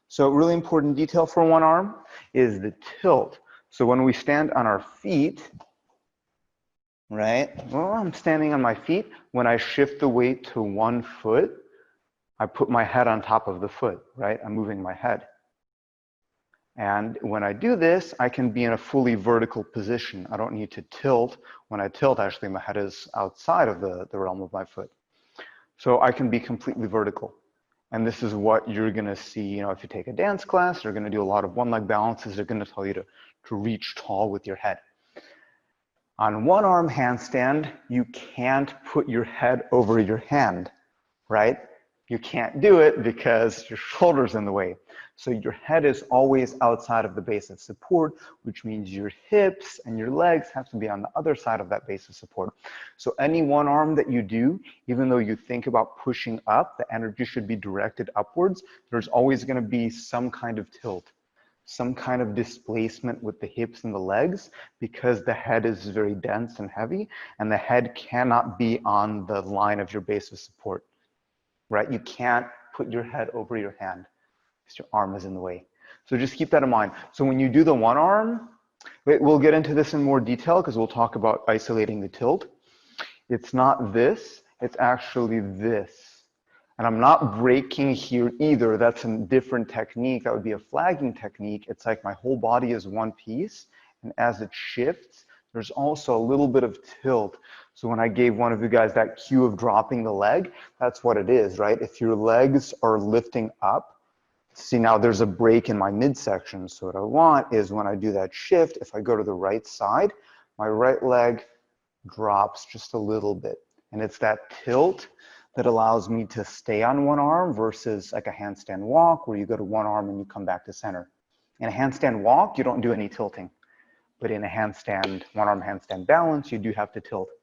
So really important detail for one arm is the tilt. So when we stand on our feet, right? Well, I'm standing on my feet. When I shift the weight to one foot, I put my head on top of the foot, right? I'm moving my head. And when I do this, I can be in a fully vertical position. I don't need to tilt. When I tilt, actually, my head is outside of the realm of my foot. So I can be completely vertical. And this is what you're going to see, you know, if you take a dance class, you're going to do a lot of one leg balances. They're going to tell you to reach tall with your head. On one arm handstand, you can't put your head over your hand, right? You can't do it because your shoulder's in the way. So your head is always outside of the base of support, which means your hips and your legs have to be on the other side of that base of support. So any one arm that you do, even though you think about pushing up, the energy should be directed upwards, there's always going to be some kind of tilt, some kind of displacement with the hips and the legs, because the head is very dense and heavy, and the head cannot be on the line of your base of support. Right? You can't put your head over your hand because your arm is in the way. So just keep that in mind. So when you do the one arm, we'll get into this in more detail because we'll talk about isolating the tilt. It's not this, it's actually this. And I'm not breaking here either. That's a different technique. That would be a flagging technique. It's like my whole body is one piece, and as it shifts, there's also a little bit of tilt. So when I gave one of you guys that cue of dropping the leg, that's what it is, right? If your legs are lifting up, see now there's a break in my midsection. So what I want is when I do that shift, if I go to the right side, my right leg drops just a little bit. And it's that tilt that allows me to stay on one arm versus like a handstand walk where you go to one arm and you come back to center. In a handstand walk, you don't do any tilting. But in a handstand, one arm handstand balance, you do have to tilt.